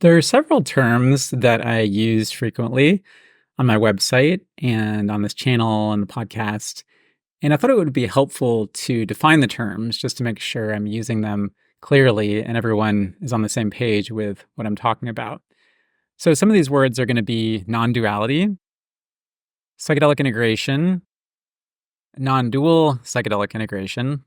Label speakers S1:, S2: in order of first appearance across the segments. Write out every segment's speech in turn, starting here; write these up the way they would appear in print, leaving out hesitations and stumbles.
S1: There are several terms that I use frequently on my website and on this channel and the podcast. And I thought it would be helpful to define the terms just to make sure I'm using them clearly and everyone is on the same page with what I'm talking about. So some of these words are going to be non-duality, psychedelic integration, non-dual psychedelic integration,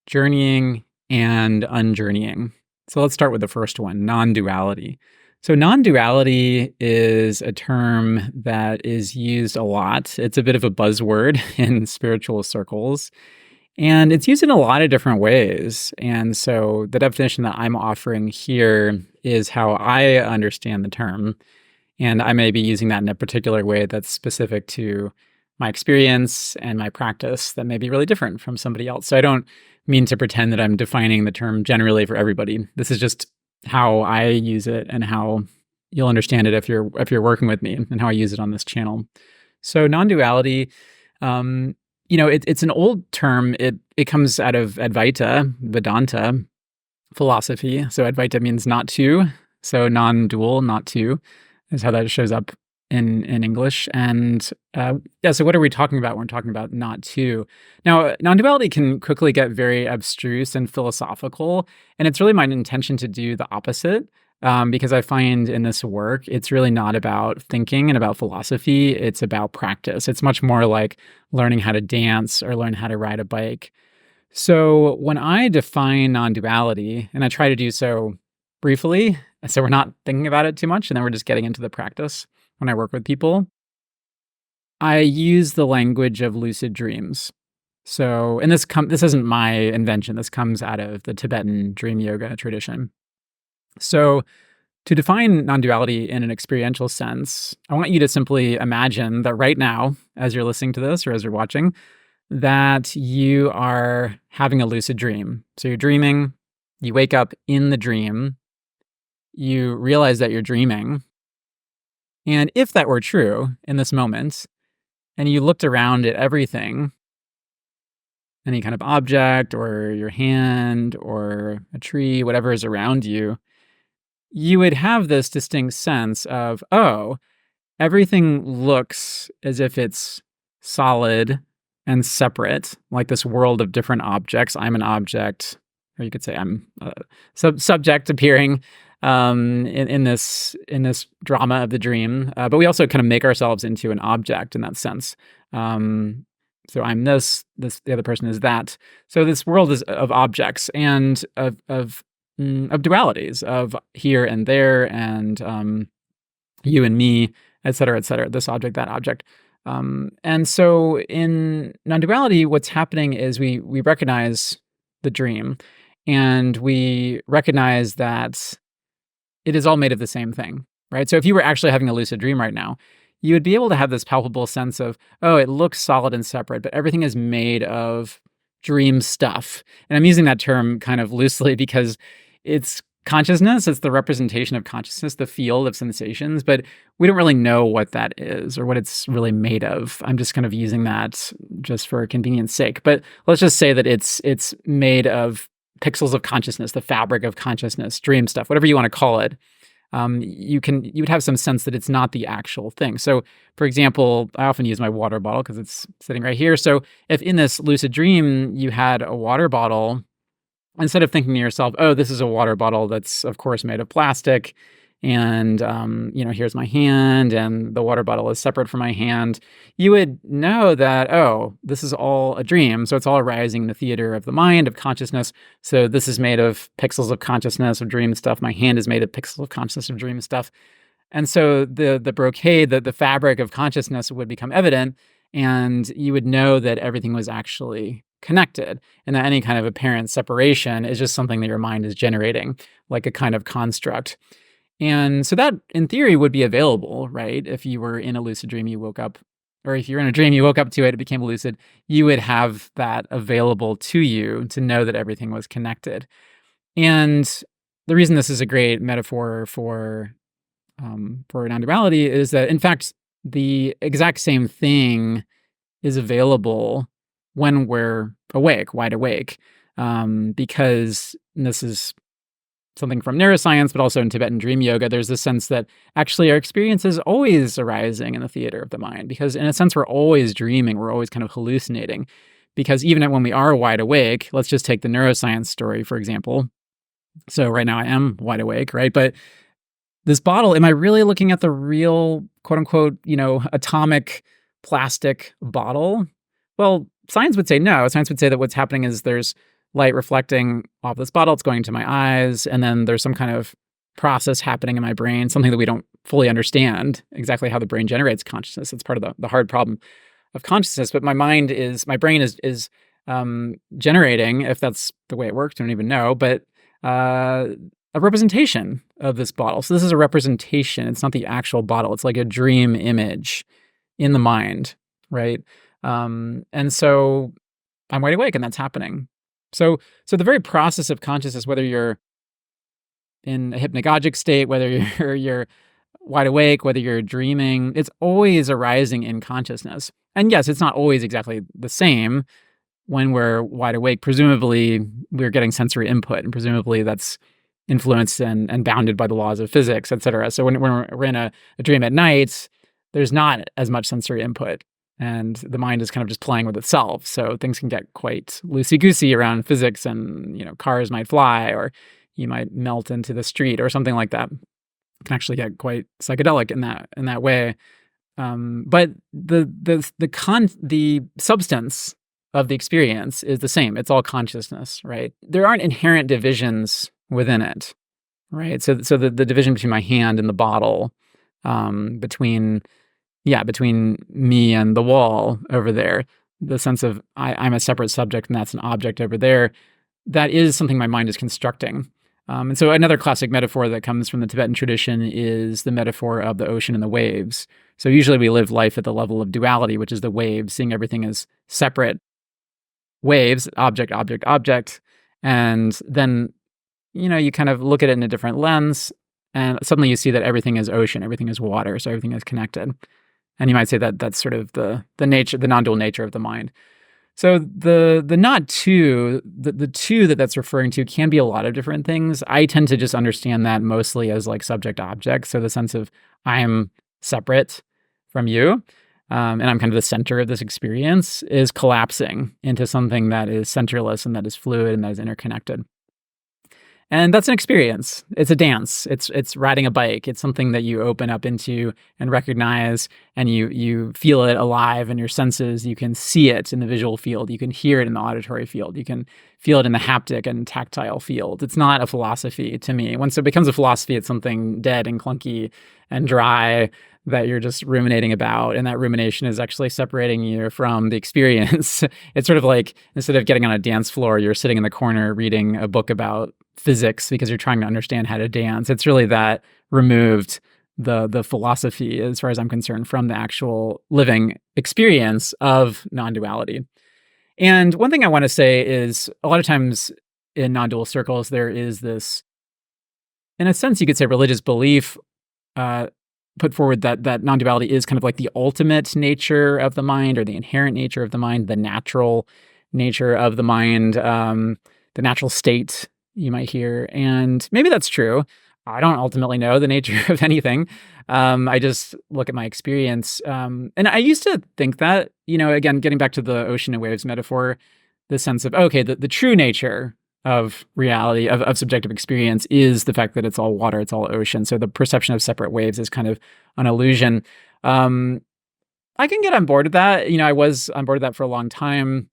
S1: journeying, and unjourneying. So let's start with the first one, non-duality. So non-duality is a term that is used a lot. It's a bit of a buzzword in spiritual circles, and it's used in a lot of different ways. And so the definition that I'm offering here is how I understand the term, and I may be using that in a particular way that's specific to my experience and my practice that may be really different from somebody else. So I don't mean to pretend that I'm defining the term generally for everybody. This is just how I use it and how you'll understand it if you're working with me and how I use it on this channel. So non-duality, it's an old term. It comes out of Advaita, Vedanta philosophy. So Advaita means not two. So non-dual, not two, is how that shows up in English. And so what are we talking about when we're talking about not two? Now, non-duality can quickly get very abstruse and philosophical, and it's really my intention to do the opposite. Because I find in this work, it's really not about thinking and about philosophy. It's about practice. It's much more like learning how to dance or learn how to ride a bike. So when I define non-duality, and I try to do so briefly, so we're not thinking about it too much, and then we're just getting into the practice when I work with people, I use the language of lucid dreams. So, and this isn't my invention. This comes out of the Tibetan dream yoga tradition. So, to define non-duality in an experiential sense, I want you to simply imagine that right now, as you're listening to this or as you're watching, that you are having a lucid dream. So you're dreaming, you wake up in the dream, you realize that you're dreaming. And if that were true in this moment, and you looked around at everything, any kind of object or your hand or a tree, whatever is around you, you would have this distinct sense of, oh, everything looks as if it's solid and separate, like this world of different objects. I'm an object, or you could say I'm a subject appearing in this drama of the dream. But we also kind of make ourselves into an object in that sense. So I'm this, the other person is that. So this world is of objects and of dualities, of here and there, and you and me, et cetera, this object, that object. And so in non-duality, what's happening is we recognize the dream, and we recognize that it is all made of the same thing, right? So if you were actually having a lucid dream right now, you would be able to have this palpable sense of, oh, it looks solid and separate, but everything is made of dream stuff. And I'm using that term kind of loosely because it's consciousness, it's the representation of consciousness, the field of sensations, but we don't really know what that is or what it's really made of. I'm just kind of using that just for convenience sake. But let's just say that it's made of pixels of consciousness, the fabric of consciousness, dream stuff, whatever you want to call it. You would have some sense that it's not the actual thing. So, for example, I often use my water bottle because it's sitting right here. So if in this lucid dream you had a water bottle, instead of thinking to yourself, oh, this is a water bottle that's, of course, made of plastic, and, here's my hand, and the water bottle is separate from my hand, you would know that, oh, this is all a dream. So it's all arising in the theater of the mind, of consciousness. So this is made of pixels of consciousness, of dream stuff. My hand is made of pixels of consciousness, of dream stuff. And so the brocade, the fabric of consciousness would become evident, and you would know that everything was actually connected, and that any kind of apparent separation is just something that your mind is generating, like a kind of construct. And so that, in theory, would be available, right? If you were in a lucid dream, you woke up, or if you're in a dream, you woke up to it, it became lucid, you would have that available to you to know that everything was connected. And the reason this is a great metaphor for non-duality is that, in fact, the exact same thing is available when we're awake, wide awake, because this is something from neuroscience, but also in Tibetan dream yoga, there's this sense that actually our experience is always arising in the theater of the mind, because in a sense, we're always dreaming, we're always kind of hallucinating. Because even when we are wide awake, let's just take the neuroscience story, for example. So right now I am wide awake, right? But this bottle, am I really looking at the real, quote unquote, atomic plastic bottle? Well, science would say no. Science would say that what's happening is there's light reflecting off this bottle, it's going to my eyes, and then there's some kind of process happening in my brain, something that we don't fully understand exactly how the brain generates consciousness. It's part of the hard problem of consciousness. But my brain is generating, if that's the way it works, I don't even know, but a representation of this bottle. So this is a representation. It's not the actual bottle. It's like a dream image in the mind, right? And so I'm wide awake and that's happening. So the very process of consciousness, whether you're in a hypnagogic state, whether you're wide awake, whether you're dreaming, it's always arising in consciousness. And yes, it's not always exactly the same when we're wide awake. Presumably, we're getting sensory input, and presumably that's influenced and bounded by the laws of physics, et cetera. So when we're in a dream at night, there's not as much sensory input, and the mind is kind of just playing with itself. So things can get quite loosey-goosey around physics, and cars might fly, or you might melt into the street, or something like that. It can actually get quite psychedelic in that way. But the substance of the experience is the same. It's all consciousness, right? There aren't inherent divisions within it, right? So the division between my hand and the bottle, between me and the wall over there, the sense of I'm a separate subject and that's an object over there, that is something my mind is constructing. And so another classic metaphor that comes from the Tibetan tradition is the metaphor of the ocean and the waves. So usually we live life at the level of duality, which is the wave, seeing everything as separate waves, object, object, object. And then, you kind of look at it in a different lens, and suddenly you see that everything is ocean, everything is water, so everything is connected. And you might say that that's sort of the nature, the non-dual nature of the mind. So the not two, the two that's referring to can be a lot of different things. I tend to just understand that mostly as like subject object. So the sense of I'm separate from you, and I'm kind of the center of this experience, is collapsing into something that is centerless and that is fluid and that is interconnected. And that's an experience. It's a dance. It's riding a bike. It's something that you open up into and recognize, and you feel it alive in your senses. You can see it in the visual field. You can hear it in the auditory field. You can feel it in the haptic and tactile field. It's not a philosophy to me. Once it becomes a philosophy, it's something dead and clunky and dry that you're just ruminating about, and that rumination is actually separating you from the experience. It's sort of like, instead of getting on a dance floor, you're sitting in the corner reading a book about physics because you're trying to understand how to dance. It's really that removed the philosophy, as far as I'm concerned, from the actual living experience of non-duality. And one thing I want to say is, a lot of times in non-dual circles, there is this, in a sense, you could say, religious belief put forward that non-duality is kind of like the ultimate nature of the mind, or the inherent nature of the mind, the natural nature of the mind, the natural state, you might hear. And maybe that's true. I don't ultimately know the nature of anything. I just look at my experience. And I used to think that, again, getting back to the ocean and waves metaphor, the sense of, okay, the true nature of reality, of subjective experience, is the fact that it's all water, it's all ocean. So the perception of separate waves is kind of an illusion. I can get on board with that. I was on board with that for a long time,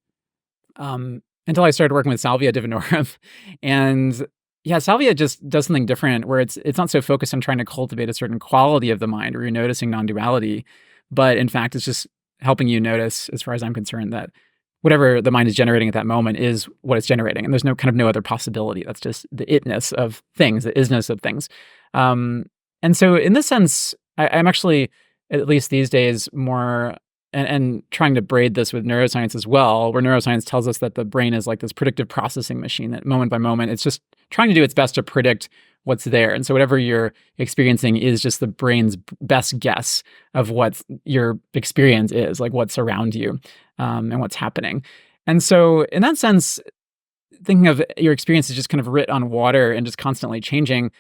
S1: until I started working with salvia divinorum. And yeah, salvia just does something different, where it's not so focused on trying to cultivate a certain quality of the mind, where you're noticing non-duality, but in fact, it's just helping you notice, as far as I'm concerned, that whatever the mind is generating at that moment is what it's generating. And there's no other possibility. That's just the itness of things, the isness of things. And so in this sense, I'm actually, at least these days, more, and trying to braid this with neuroscience as well, where neuroscience tells us that the brain is like this predictive processing machine, that moment by moment, it's just trying to do its best to predict what's there. And so whatever you're experiencing is just the brain's best guess of what your experience is, like what's around you, and what's happening. And so in that sense, thinking of your experience as just kind of writ on water and just constantly changing,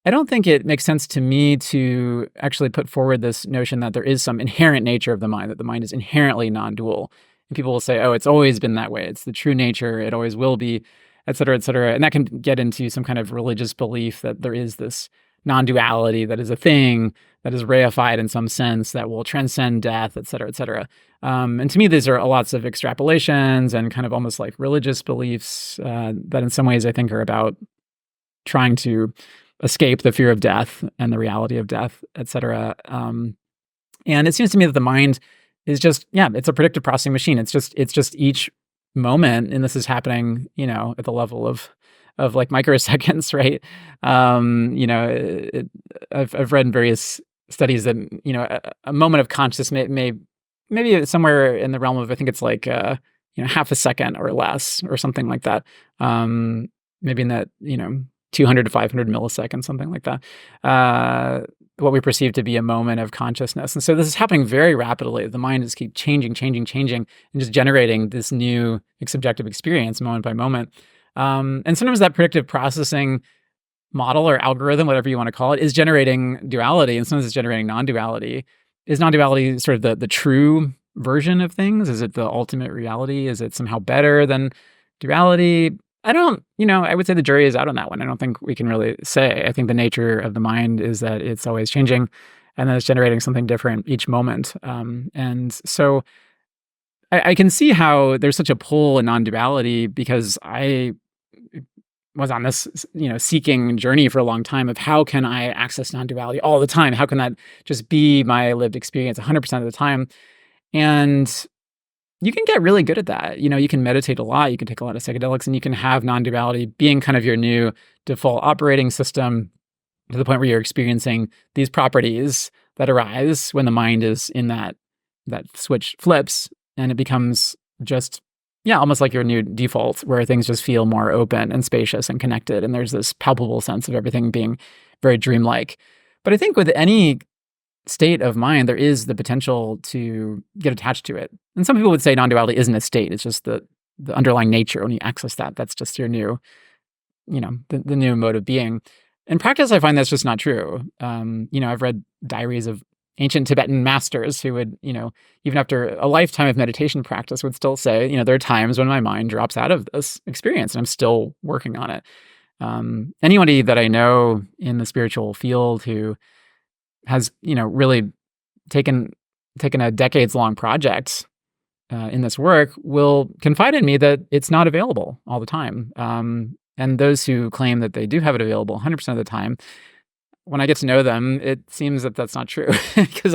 S1: I don't think it makes sense to me to actually put forward this notion that there is some inherent nature of the mind, that the mind is inherently non-dual. And people will say, oh, it's always been that way. It's the true nature. It always will be, et cetera, et cetera. And that can get into some kind of religious belief that there is this non-duality that is a thing that is reified in some sense that will transcend death, et cetera, et cetera. And to me, these are lots of extrapolations and kind of almost like religious beliefs that in some ways I think are about trying to escape the fear of death and the reality of death, et cetera. And it seems to me that the mind is just, yeah, it's a predictive processing machine. It's just each moment, and this is happening, at the level of like microseconds, right? I've read in various studies that a moment of consciousness maybe somewhere in the realm of, I think it's like half a second or less or something like that. Maybe in that 200 to 500 milliseconds, something like that. What we perceive to be a moment of consciousness. And so this is happening very rapidly. The mind just keeps changing, and just generating this new subjective experience moment by moment. And sometimes that predictive processing model or algorithm, whatever you want to call it, is generating duality, and sometimes it's generating non-duality. Is non-duality sort of the true version of things? Is it the ultimate reality? Is it somehow better than duality? I would say the jury is out on that one. I don't think we can really say. I think the nature of the mind is that it's always changing and then it's generating something different each moment. And so I can see how there's such a pull in non-duality, because I was on this, seeking journey for a long time of how can I access non-duality all the time? How can that just be my lived experience 100% of the time? And you can get really good at that. You can meditate a lot, you can take a lot of psychedelics, and you can have non-duality being kind of your new default operating system, to the point where you're experiencing these properties that arise when the mind is in that switch flips, and it becomes just, almost like your new default, where things just feel more open and spacious and connected. And there's this palpable sense of everything being very dreamlike. But I think with any state of mind, there is the potential to get attached to it. And some people would say non-duality isn't a state. It's just the underlying nature. When you access that, that's just your new, the new mode of being. In practice, I find that's just not true. I've read diaries of ancient Tibetan masters who would, even after a lifetime of meditation practice, would still say, there are times when my mind drops out of this experience and I'm still working on it. Anybody that I know in the spiritual field who has, really taken a decades-long project in this work will confide in me that it's not available all the time. And those who claim that they do have it available 100% of the time, when I get to know them, it seems that that's not true, because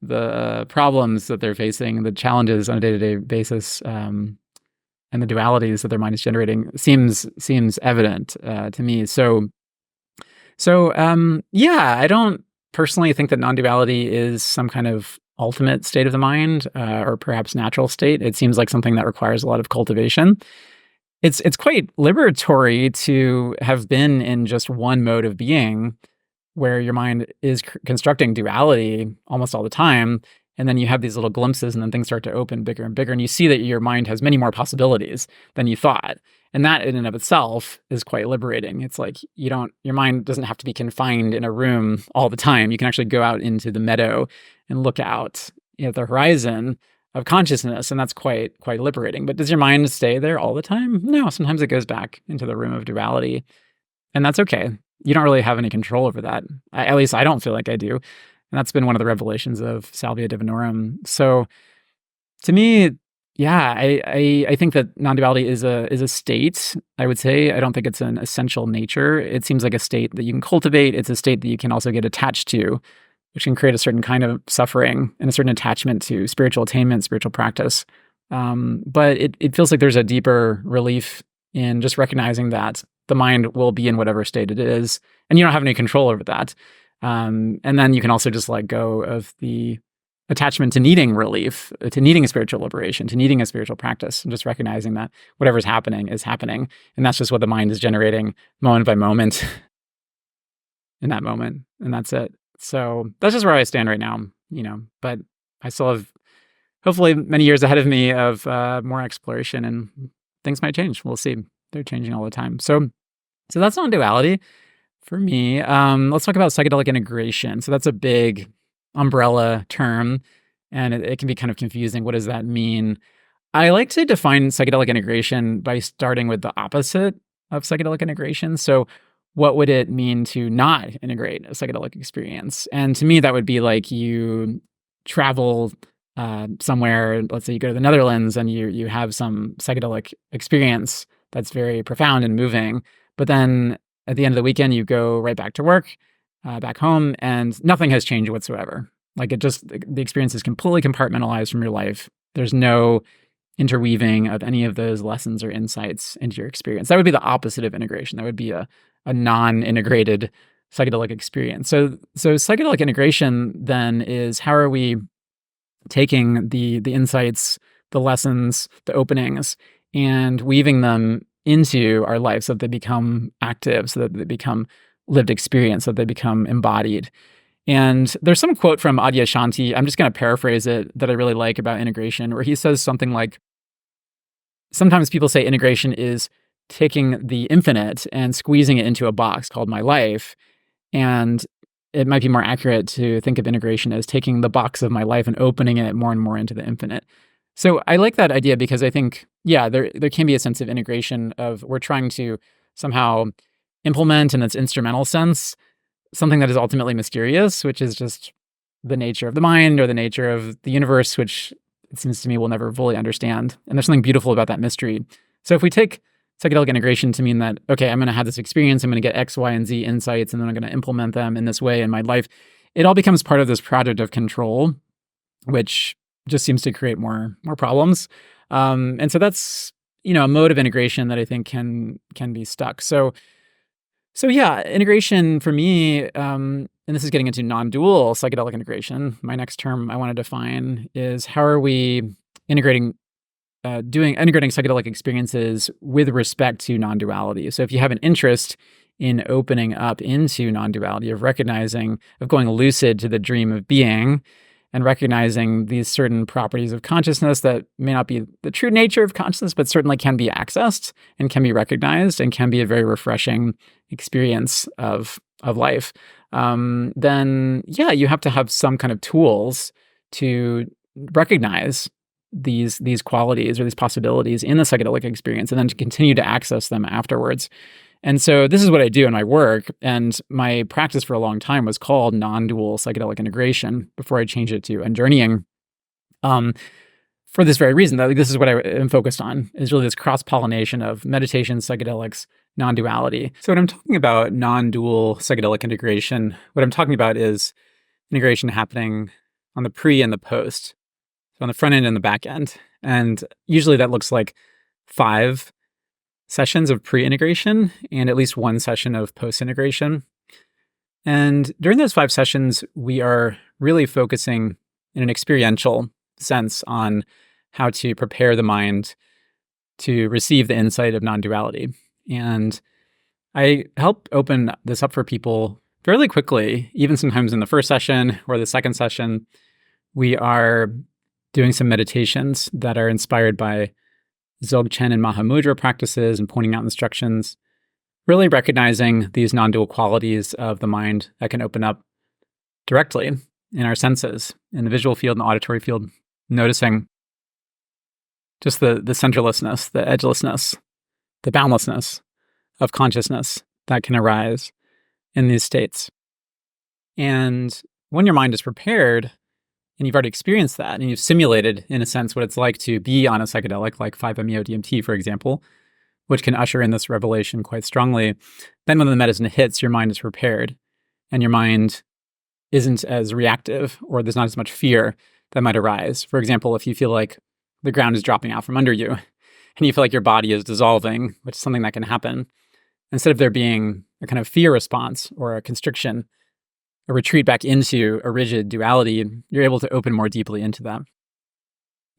S1: the problems that they're facing, the challenges on a day-to-day basis, and the dualities that their mind is generating seems evident to me. So, I don't personally think that non-duality is some kind of ultimate state of the mind, or perhaps natural state. It seems like something that requires a lot of cultivation. It's quite liberatory to have been in just one mode of being, where your mind is constructing duality almost all the time, and then you have these little glimpses, and then things start to open bigger and bigger, and you see that your mind has many more possibilities than you thought. And that in and of itself is quite liberating. It's like your mind doesn't have to be confined in a room all the time. You can actually go out into the meadow and look out at the horizon of consciousness, and that's quite liberating. But does your mind stay there all the time? No, sometimes it goes back into the room of duality, and that's okay. You don't really have any control over that. At least I don't feel like I do. And that's been one of the revelations of salvia divinorum. So to me, I think that non-duality is a state, I would say. I don't think it's an essential nature. It seems like a state that you can cultivate. It's a state that you can also get attached to, which can create a certain kind of suffering and a certain attachment to spiritual attainment, spiritual practice. But it feels like there's a deeper relief in just recognizing that the mind will be in whatever state it is, and you don't have any control over that. And then you can also just let go of the attachment to needing relief, to needing a spiritual liberation, to needing a spiritual practice, and just recognizing that whatever's happening is happening. And that's just what the mind is generating moment by moment in that moment. And that's it. So that's just where I stand right now, but I still have hopefully many years ahead of me of more exploration and things might change. We'll see. They're changing all the time. So that's non-duality for me. Let's talk about psychedelic integration. So that's a big umbrella term, and it can be kind of confusing. What does that mean? I like to define psychedelic integration by starting with the opposite of psychedelic integration. So what would it mean to not integrate a psychedelic experience? And to me, that would be like you travel somewhere. Let's say you go to the Netherlands and you have some psychedelic experience that's very profound and moving. But then at the end of the weekend, you go right back to work, back home, and nothing has changed whatsoever. Like the experience is completely compartmentalized from your life. There's no interweaving of any of those lessons or insights into your experience. That would be the opposite of integration. That would be a non-integrated psychedelic experience. So psychedelic integration then is, how are we taking the insights, the lessons, the openings, and weaving them into our life so that they become active, so that they become lived experience, so that they become embodied. And there's some quote from Adyashanti, I'm just going to paraphrase it, that I really like about integration, where he says something like, sometimes people say integration is taking the infinite and squeezing it into a box called my life. And it might be more accurate to think of integration as taking the box of my life and opening it more and more into the infinite. So I like that idea because I think, yeah, there can be a sense of integration of we're trying to somehow implement in its instrumental sense something that is ultimately mysterious, which is just the nature of the mind or the nature of the universe, which it seems to me we'll never fully understand. And there's something beautiful about that mystery. So if we take psychedelic integration to mean that, okay, I'm going to have this experience, I'm going to get X, Y, and Z insights, and then I'm going to implement them in this way in my life, it all becomes part of this project of control, which just seems to create more problems. And so that's, a mode of integration that I think can be stuck. So yeah, integration for me, and this is getting into non-dual psychedelic integration. My next term I want to define is, how are we integrating psychedelic experiences with respect to non-duality. So if you have an interest in opening up into non-duality, of going lucid to the dream of being, and recognizing these certain properties of consciousness that may not be the true nature of consciousness, but certainly can be accessed and can be recognized and can be a very refreshing experience of life, then yeah, you have to have some kind of tools to recognize these qualities or these possibilities in the psychedelic experience, and then to continue to access them afterwards. And so this is what I do in my work, and my practice for a long time was called non-dual psychedelic integration before I changed it to unjourneying, for this very reason. That this is what I am focused on, is really this cross-pollination of meditation, psychedelics, non-duality. So when I'm talking about non-dual psychedelic integration, what I'm talking about is integration happening on the pre and the post, so on the front end and the back end. And usually that looks like 5 sessions of pre-integration and at least 1 session of post-integration. And during those 5 sessions, we are really focusing in an experiential sense on how to prepare the mind to receive the insight of non-duality. And I help open this up for people fairly quickly, even sometimes in the first session or the second session. We are doing some meditations that are inspired by Dzogchen and Mahamudra practices and pointing out instructions, really recognizing these non-dual qualities of the mind that can open up directly in our senses, in the visual field and the auditory field, noticing just the centerlessness, the edgelessness, the boundlessness of consciousness that can arise in these states. And when your mind is prepared, and you've already experienced that, and you've simulated, in a sense, what it's like to be on a psychedelic like 5-MeO-DMT, for example, which can usher in this revelation quite strongly, then when the medicine hits, your mind is prepared, and your mind isn't as reactive, or there's not as much fear that might arise. For example, if you feel like the ground is dropping out from under you, and you feel like your body is dissolving, which is something that can happen, instead of there being a kind of fear response or a constriction, a retreat back into a rigid duality, you're able to open more deeply into that.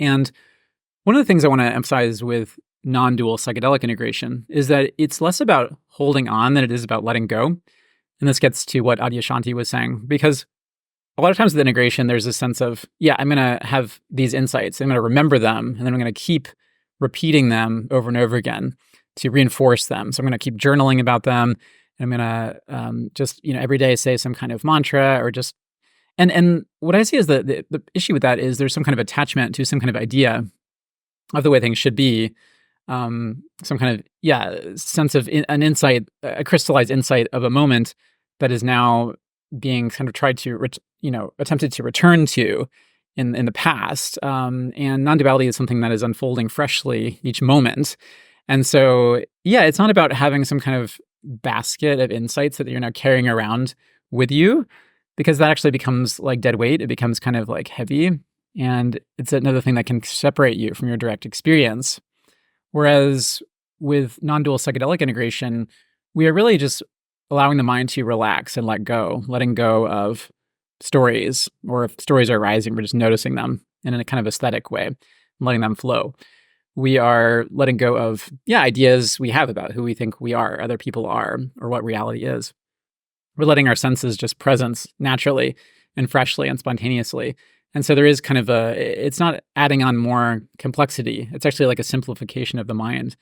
S1: And one of the things I want to emphasize with non-dual psychedelic integration is that it's less about holding on than it is about letting go. And this gets to what Adyashanti was saying, because a lot of times with integration, there's a sense of, yeah, I'm going to have these insights, I'm going to remember them, and then I'm going to keep repeating them over and over again to reinforce them. So I'm going to keep journaling about them. I'm going to just, every day say some kind of mantra or just, and what I see is that the issue with that is there's some kind of attachment to some kind of idea of the way things should be. Some kind of, sense of an insight, a crystallized insight of a moment that is now being kind of tried to, attempted to return to in the past. And non-duality is something that is unfolding freshly each moment. And so, it's not about having some kind of basket of insights that you're now carrying around with you, because that actually becomes like dead weight. It becomes kind of like heavy. And it's another thing that can separate you from your direct experience. Whereas with non-dual psychedelic integration, we are really just allowing the mind to relax and let go, letting go of stories, or if stories are arising, we're just noticing them in a kind of aesthetic way, and letting them flow. We are letting go of, ideas we have about who we think we are, other people are, or what reality is. We're letting our senses just presence naturally and freshly and spontaneously. And so there is kind of it's not adding on more complexity. It's actually like a simplification of the mind.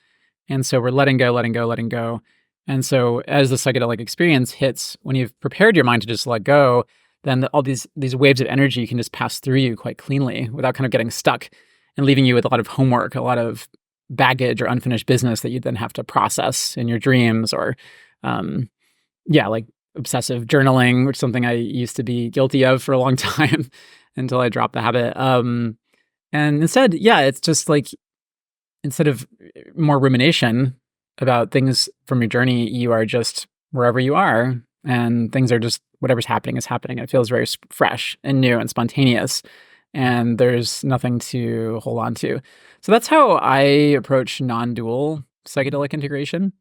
S1: And so we're letting go, letting go, letting go. And so as the psychedelic experience hits, when you've prepared your mind to just let go, then all these waves of energy can just pass through you quite cleanly without kind of getting stuck and leaving you with a lot of homework, a lot of baggage or unfinished business that you then have to process in your dreams, or, like obsessive journaling, which is something I used to be guilty of for a long time until I dropped the habit. And instead, it's just like, instead of more rumination about things from your journey, you are just wherever you are, and things are just, whatever's happening is happening. It feels very fresh and new and spontaneous, and there's nothing to hold on to. So that's how I approach non-dual psychedelic integration.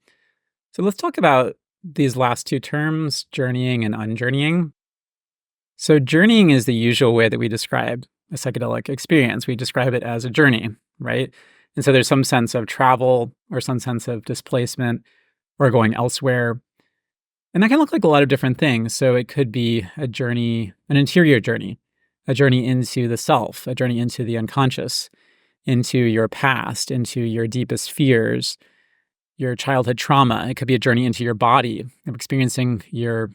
S1: So let's talk about these last two terms, journeying and unjourneying. So journeying is the usual way that we describe a psychedelic experience. We describe it as a journey, right? And so there's some sense of travel or some sense of displacement or going elsewhere. And that can look like a lot of different things. So it could be a journey, an interior journey, a journey into the self, a journey into the unconscious, into your past, into your deepest fears, your childhood trauma. It could be a journey into your body, of experiencing your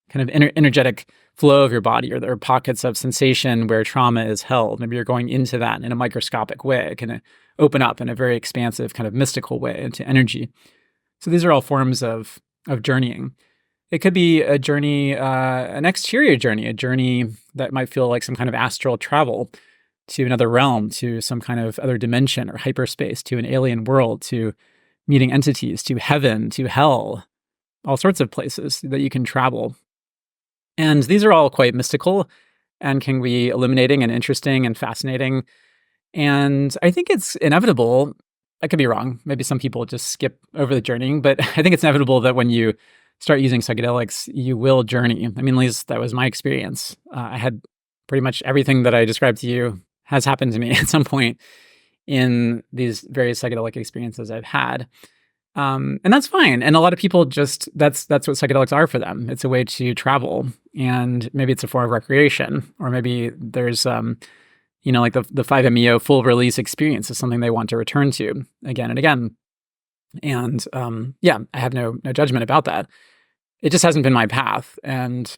S1: kind of energetic flow of your body, or there are pockets of sensation where trauma is held. Maybe you're going into that in a microscopic way. It can open up in a very expansive, kind of mystical way into energy. So these are all forms of journeying. It could be a journey, an exterior journey, a journey that might feel like some kind of astral travel to another realm, to some kind of other dimension or hyperspace, to an alien world, to meeting entities, to heaven, to hell, all sorts of places that you can travel. And these are all quite mystical and can be illuminating and interesting and fascinating. And I think it's inevitable. I could be wrong. Maybe some people just skip over the journeying, but I think it's inevitable that when you start using psychedelics, you will journey. I mean, at least that was my experience. I had pretty much everything that I described to you has happened to me at some point in these various psychedelic experiences I've had. And that's fine. And a lot of people just, that's what psychedelics are for them. It's a way to travel, and maybe it's a form of recreation, or maybe there's, like the 5-MeO full release experience is something they want to return to again and again. And, I have no judgment about that. It just hasn't been my path. And,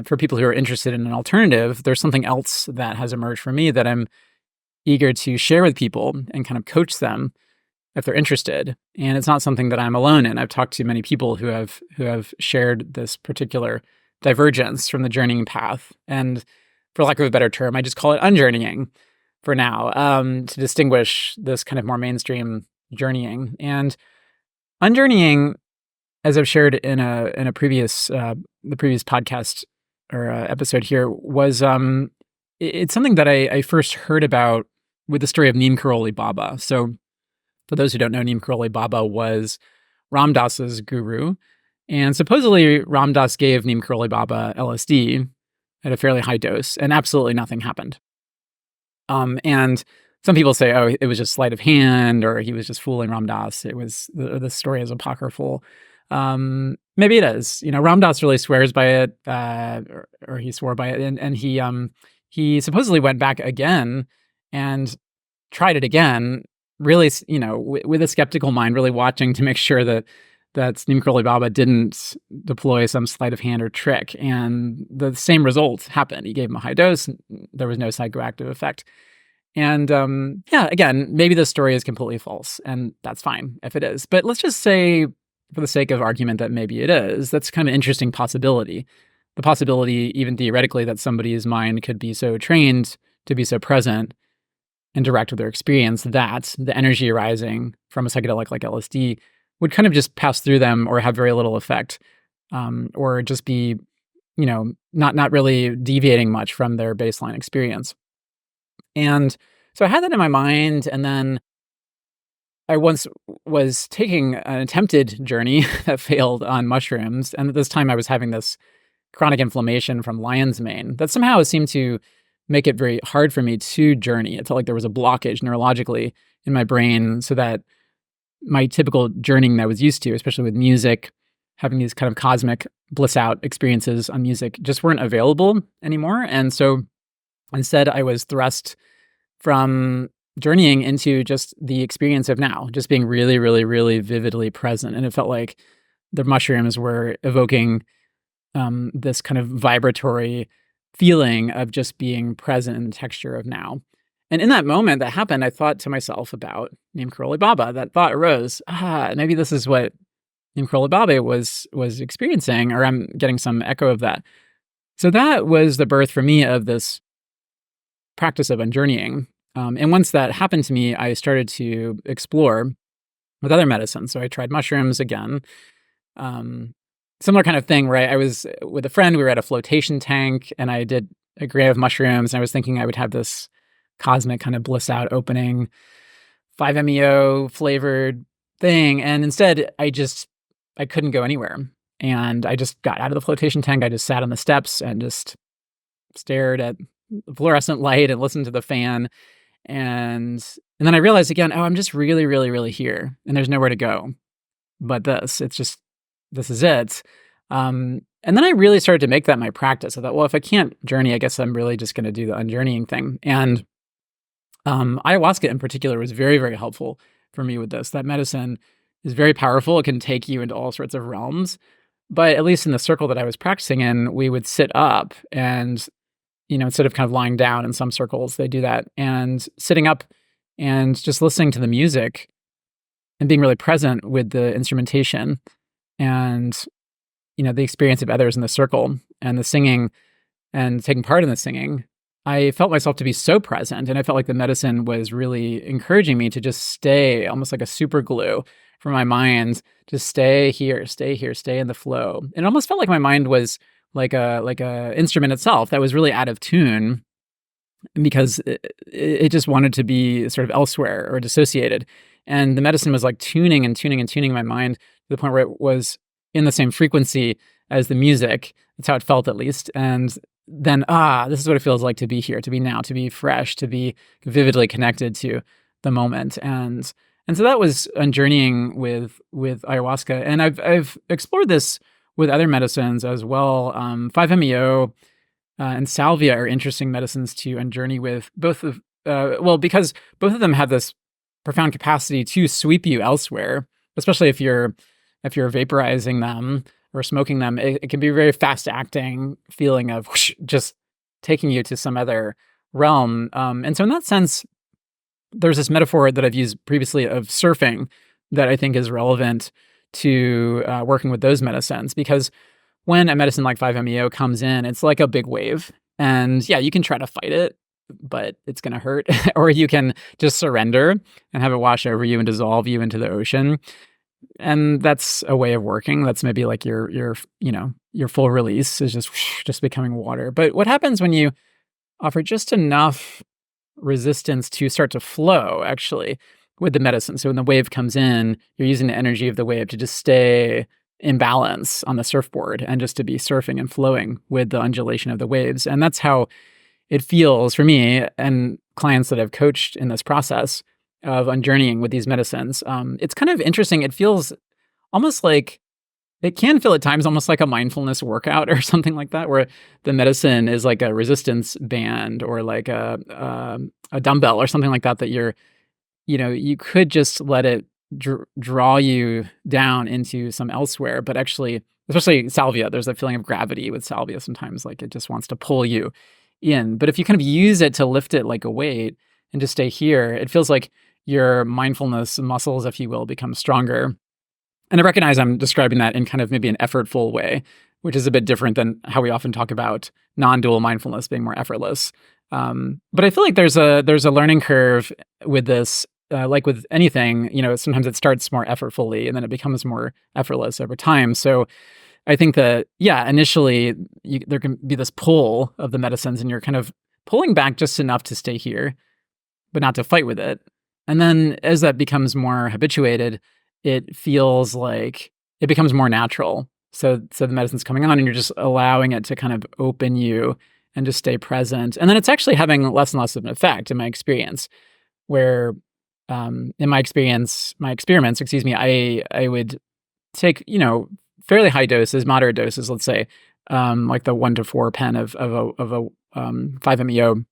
S1: for people who are interested in an alternative, there's something else that has emerged for me that I'm eager to share with people and kind of coach them if they're interested. And it's not something that I'm alone in. I've talked to many people who have shared this particular divergence from the journeying path. And for lack of a better term, I just call it unjourneying for now, to distinguish this kind of more mainstream journeying. And unjourneying, as I've shared in a previous the previous podcast or episode here, was it's something that I first heard about with the story of Neem Karoli Baba. So for those who don't know, Neem Karoli Baba was Ram Dass's guru. And supposedly Ram Dass gave Neem Karoli Baba LSD at a fairly high dose, and absolutely nothing happened. And some people say, oh, it was just sleight of hand, or he was just fooling Ram Dass. It was, the story is apocryphal. Maybe it is. Ram Dass really swears by it, or he swore by it, and he supposedly went back again and tried it again really, with a skeptical mind, really watching to make sure that Neem Karoli Baba didn't deploy some sleight of hand or trick. And the same result happened. He gave him a high dose. There was no psychoactive effect. And again, maybe the story is completely false, and that's fine if it is. But let's just say, for the sake of argument, that maybe it is. That's kind of an interesting possibility. The possibility, even theoretically, that somebody's mind could be so trained to be so present and direct with their experience that the energy arising from a psychedelic like LSD would kind of just pass through them or have very little effect, or just be, not really deviating much from their baseline experience. And so I had that in my mind, and then I once was taking an attempted journey that failed on mushrooms, and at this time I was having this chronic inflammation from lion's mane that somehow seemed to make it very hard for me to journey. It felt like there was a blockage neurologically in my brain, so that my typical journeying that I was used to, especially with music, having these kind of cosmic bliss out experiences on music, just weren't available anymore. And so instead, I was thrust from journeying into just the experience of now, just being really, really, really vividly present. And it felt like the mushrooms were evoking this kind of vibratory feeling of just being present in the texture of now. And in that moment that happened, I thought to myself about Neem Karoli Baba. That thought arose, maybe this is what Neem Karoli Baba was experiencing, or I'm getting some echo of that. So that was the birth for me of this practice of unjourneying. And once that happened to me, I started to explore with other medicines. So I tried mushrooms again. Similar kind of thing where I was with a friend, we were at a flotation tank, and I did a gram of mushrooms, and I was thinking I would have this cosmic kind of bliss out opening 5-MeO flavored thing. And instead I couldn't go anywhere. And I just got out of the flotation tank. I just sat on the steps and just stared at the fluorescent light and listened to the fan. And then I realized again, I'm just really, really, really here, and there's nowhere to go but this. This is it. And then I really started to make that my practice. I thought, well, if I can't journey, I guess I'm really just going to do the unjourneying thing. And ayahuasca in particular was very, very helpful for me with this. That medicine is very powerful. It can take you into all sorts of realms. But at least in the circle that I was practicing in, we would sit up and, instead of kind of lying down in some circles, they do that. And sitting up and just listening to the music and being really present with the instrumentation and, the experience of others in the circle and the singing and taking part in the singing, I felt myself to be so present. And I felt like the medicine was really encouraging me to just stay almost like a super glue for my mind, to stay here, stay in the flow. And it almost felt like my mind was like a instrument itself that was really out of tune because it just wanted to be sort of elsewhere or dissociated. And the medicine was like tuning and tuning and tuning my mind to the point where it was in the same frequency as the music. That's how it felt, at least. And then, this is what it feels like to be here, to be now, to be fresh, to be vividly connected to the moment. And so that was unjourneying with ayahuasca. And I've explored this with other medicines as well. 5-MeO and salvia are interesting medicines to unjourney with, because both of them have this profound capacity to sweep you elsewhere, especially if you're vaporizing them or smoking them. It can be a very fast acting feeling of whoosh, just taking you to some other realm. And so in that sense, there's this metaphor that I've used previously of surfing that I think is relevant to working with those medicines, because when a medicine like 5-MeO comes in, it's like a big wave. And yeah, you can try to fight it, but it's going to hurt. Or you can just surrender and have it wash over you and dissolve you into the ocean. And that's a way of working. That's maybe like your full release is just becoming water. But what happens when you offer just enough resistance to start to flow, actually, with the medicine? So when the wave comes in, you're using the energy of the wave to just stay in balance on the surfboard and just to be surfing and flowing with the undulation of the waves. And that's how it feels for me and clients that I've coached in this process of unjourneying with these medicines. It's kind of interesting. It feels almost like, it can feel at times almost like a mindfulness workout or something like that, where the medicine is like a resistance band or like a dumbbell or something like that you're you could just let it draw you down into some elsewhere, but actually, especially salvia, there's a feeling of gravity with salvia sometimes, like it just wants to pull you in. But if you kind of use it to lift it like a weight and just stay here, it feels like your mindfulness muscles, if you will, become stronger. And I recognize I'm describing that in kind of maybe an effortful way, which is a bit different than how we often talk about non-dual mindfulness being more effortless. But I feel like there's a learning curve with this, like with anything. Sometimes it starts more effortfully, and then it becomes more effortless over time. So I think that, yeah, initially there can be this pull of the medicines, and you're kind of pulling back just enough to stay here, but not to fight with it. And then as that becomes more habituated, it feels like it becomes more natural. So the medicine's coming on, and you're just allowing it to kind of open you and just stay present. And then it's actually having less and less of an effect in my experience, where in my experiments, I would take, fairly high doses, moderate doses, let's say, like the 1 to 4 pen of a 5-MeO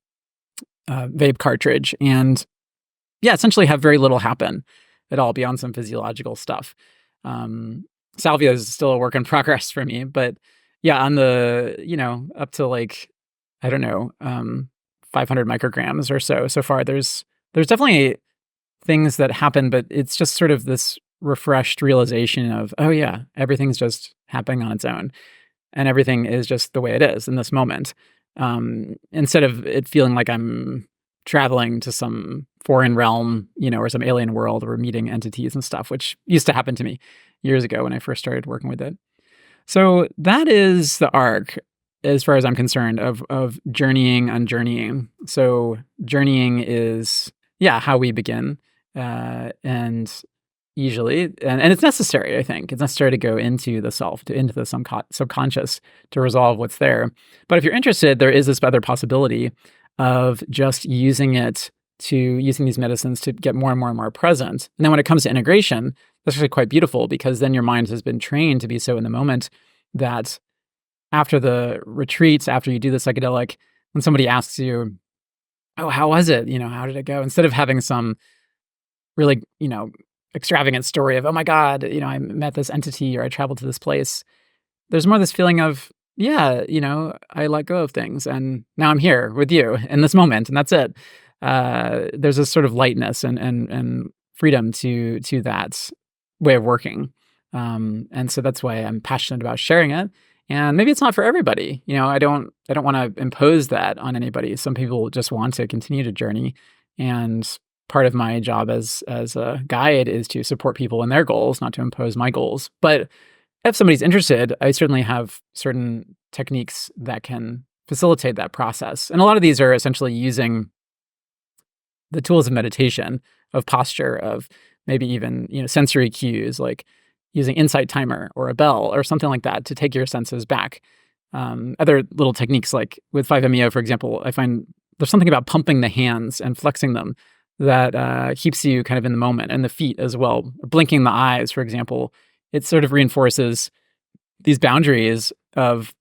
S1: vape cartridge, and yeah, essentially have very little happen at all beyond some physiological stuff. Salvia is still a work in progress for me, but yeah, on the, up to like, I don't know, 500 micrograms or so far, there's definitely things that happen, but it's just sort of this refreshed realization of, oh yeah, everything's just happening on its own, and everything is just the way it is in this moment. Instead of it feeling like I'm traveling to some foreign realm, or some alien world, or meeting entities and stuff, which used to happen to me years ago when I first started working with it. So that is the arc, as far as I'm concerned, of journeying, unjourneying. So journeying is, yeah, how we begin, and usually, and it's necessary. I think it's necessary to go into the self, into the subconscious, to resolve what's there. But if you're interested, there is this other possibility of just using these medicines to get more and more and more present. And then when it comes to integration, that's actually quite beautiful, because then your mind has been trained to be so in the moment that after the retreats, after you do the psychedelic, when somebody asks you, oh, how was it? How did it go? Instead of having some really, extravagant story of, oh my God, I met this entity, or I traveled to this place, there's more this feeling of, yeah, I let go of things, and now I'm here with you in this moment, and that's it. There's a sort of lightness and freedom to that way of working. And so that's why I'm passionate about sharing it. And maybe it's not for everybody. I don't want to impose that on anybody. Some people just want to continue to journey. And part of my job as a guide is to support people in their goals, not to impose my goals. But if somebody's interested, I certainly have certain techniques that can facilitate that process. And a lot of these are essentially using the tools of meditation, of posture, of maybe even, sensory cues, like using insight timer or a bell or something like that to take your senses back. Other little techniques, like with 5-MeO, for example, I find there's something about pumping the hands and flexing them that keeps you kind of in the moment, and the feet as well. Blinking the eyes, for example, it sort of reinforces these boundaries of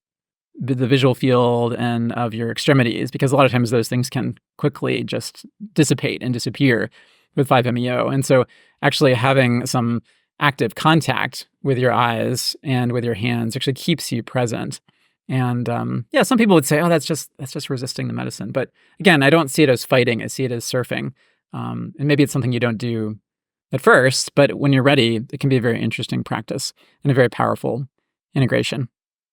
S1: the visual field and of your extremities, because a lot of times those things can quickly just dissipate and disappear with 5-MeO. And so actually having some active contact with your eyes and with your hands actually keeps you present. And yeah, some people would say, oh, that's just resisting the medicine. But again, I don't see it as fighting. I see it as surfing. And maybe it's something you don't do at first, but when you're ready, it can be a very interesting practice and a very powerful integration.